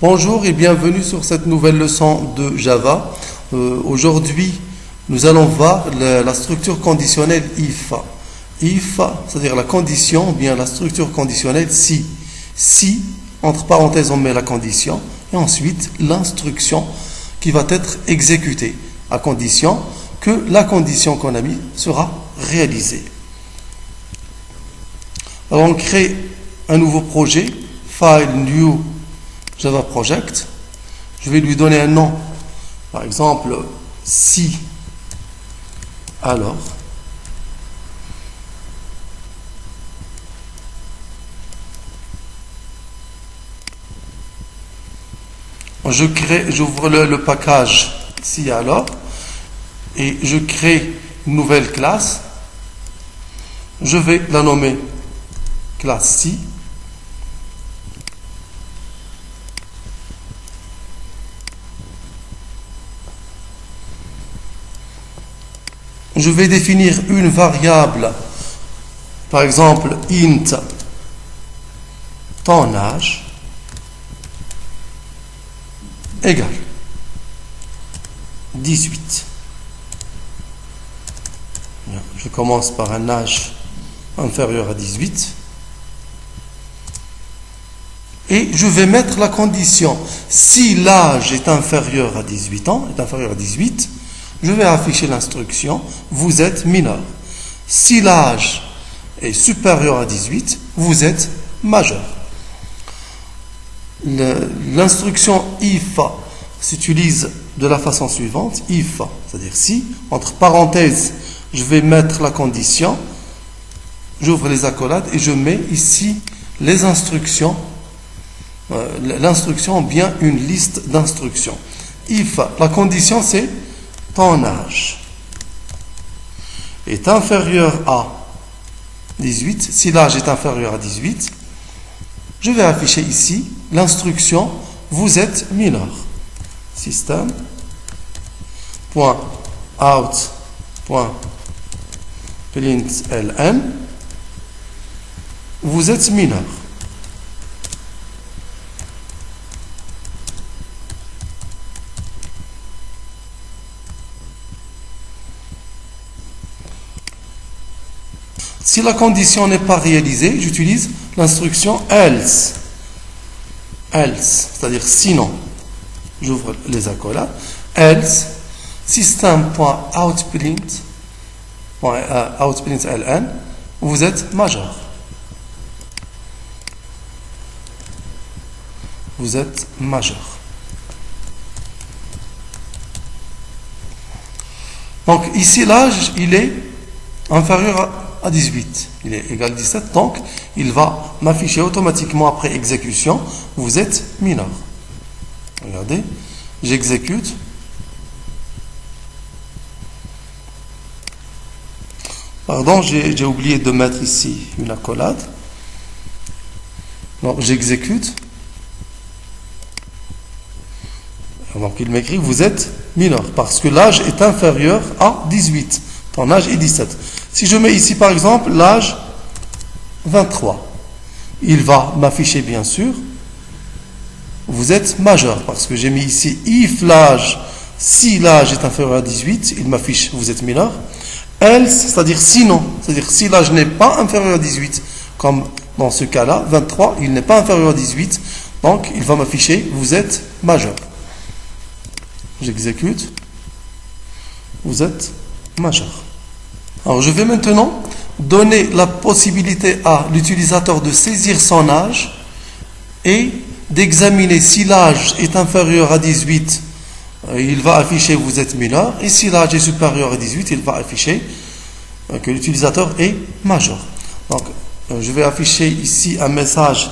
Bonjour et bienvenue sur cette nouvelle leçon de Java. Aujourd'hui, nous allons voir la structure conditionnelle if. If, c'est-à-dire la condition, ou bien la structure conditionnelle si. Si, entre parenthèses, on met la condition, et ensuite l'instruction qui va être exécutée, à condition que la condition qu'on a mise sera réalisée. Alors on crée un nouveau projet, File New Java Project. Je vais lui donner un nom, par exemple si alors. J'ouvre le package si alors et je crée une nouvelle classe. Je vais la nommer classe si. Je vais définir une variable, par exemple int ton âge égale 18. Je commence par un âge inférieur à 18 et je vais mettre la condition si l'âge est inférieur à 18 ans, je vais afficher l'instruction vous êtes mineur. Si l'âge est supérieur à 18, vous êtes majeur. L'instruction if s'utilise de la façon suivante, if, c'est-à-dire si, entre parenthèses, je vais mettre la condition, j'ouvre les accolades et je mets ici les instructions, l'instruction bien une liste d'instructions. If, la condition c'est ton âge est inférieur à 18, si l'âge est inférieur à 18, je vais afficher ici l'instruction vous êtes mineur. System.out.println vous êtes mineur. Si la condition n'est pas réalisée, j'utilise l'instruction else. Else, c'est-à-dire sinon. J'ouvre les accolades. Else, system.outprintln, vous êtes majeur. Vous êtes majeur. Donc ici l'âge, il est inférieur à 18, il est égal à 17, donc il va m'afficher automatiquement après exécution, vous êtes mineur. Regardez, j'exécute. Pardon, j'ai oublié de mettre ici une accolade. Donc j'exécute. Donc il m'écrit, vous êtes mineur, parce que l'âge est inférieur à 18. Ton âge est 17. Si je mets ici par exemple l'âge 23, il va m'afficher bien sûr vous êtes majeur parce que j'ai mis ici if l'âge, si l'âge est inférieur à 18, il m'affiche vous êtes mineur. Else, c'est-à-dire sinon, c'est-à-dire si l'âge n'est pas inférieur à 18, comme dans ce cas-là, 23, il n'est pas inférieur à 18, donc il va m'afficher vous êtes majeur. J'exécute, vous êtes majeur. Alors je vais maintenant donner la possibilité à l'utilisateur de saisir son âge et d'examiner si l'âge est inférieur à 18, il va afficher vous êtes mineur, et si l'âge est supérieur à 18, il va afficher que l'utilisateur est majeur. Donc je vais afficher ici un message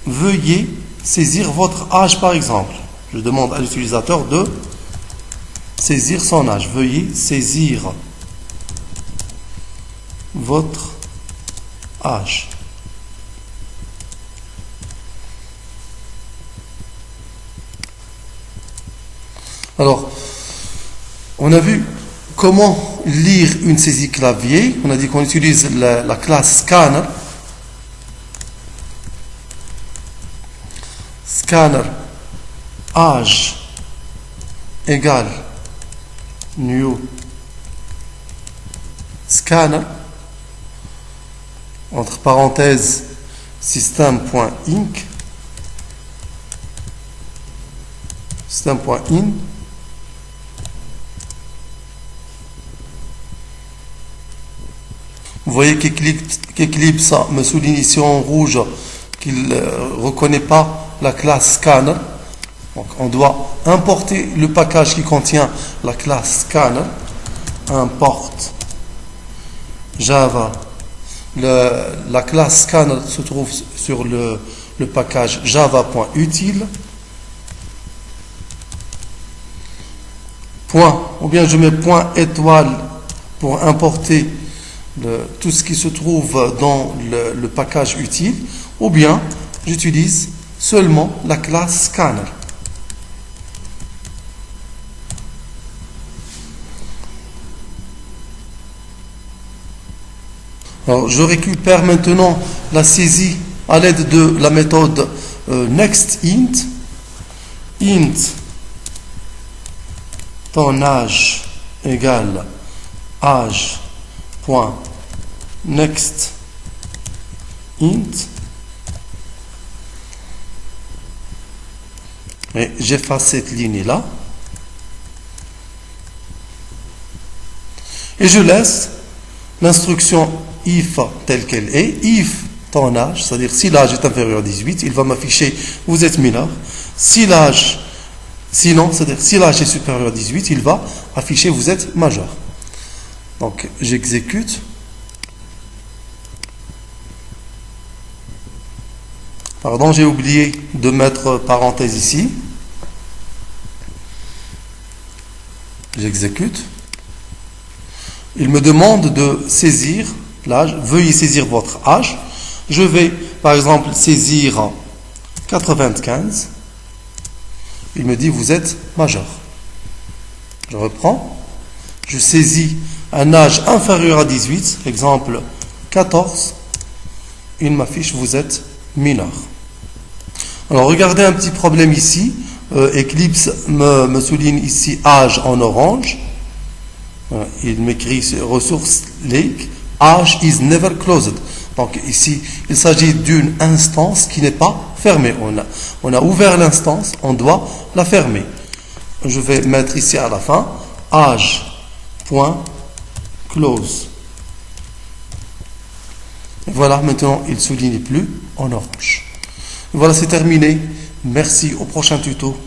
veuillez saisir votre âge par exemple. Je demande à l'utilisateur de saisir son âge. Veuillez saisir votre âge. Alors, on a vu comment lire une saisie clavier? On a dit qu'on utilise la classe scanner. Scanner âge égale new scanner entre parenthèses system.inc system.in. Vous voyez qu'Eclipse me souligne ici en rouge qu'il ne reconnaît pas la classe scanner. Donc on doit importer le package qui contient la classe scanner. Import Java. La classe scanner se trouve sur le package java.util. Point, ou bien je mets point étoile pour importer tout ce qui se trouve dans le package utile, ou bien j'utilise seulement la classe scanner. Alors, je récupère maintenant la saisie à l'aide de la méthode nextInt. Int ton âge égale âge point next int. Et j'efface cette ligne là et je laisse l'instruction if telle qu'elle est. If ton âge, c'est-à-dire si l'âge est inférieur à 18, il va m'afficher vous êtes mineur. Sinon, c'est-à-dire si l'âge est supérieur à 18, il va afficher vous êtes majeur. Donc j'exécute. Pardon, j'ai oublié de mettre parenthèse ici. J'exécute. Il me demande de saisir l'âge. Veuillez saisir votre âge. Je vais, par exemple, saisir 95. Il me dit, vous êtes majeur. Je reprends. Je saisis un âge inférieur à 18. Exemple, 14. Il m'affiche, vous êtes mineur. Alors, regardez un petit problème ici. Eclipse me souligne ici âge en orange. Il m'écrit ressource lake, âge is never closed. Donc ici, il s'agit d'une instance qui n'est pas fermée. On a ouvert l'instance, on doit la fermer. Je vais mettre ici à la fin âge.close. Voilà, maintenant il ne souligne plus en orange. Voilà, c'est terminé. Merci, au prochain tuto.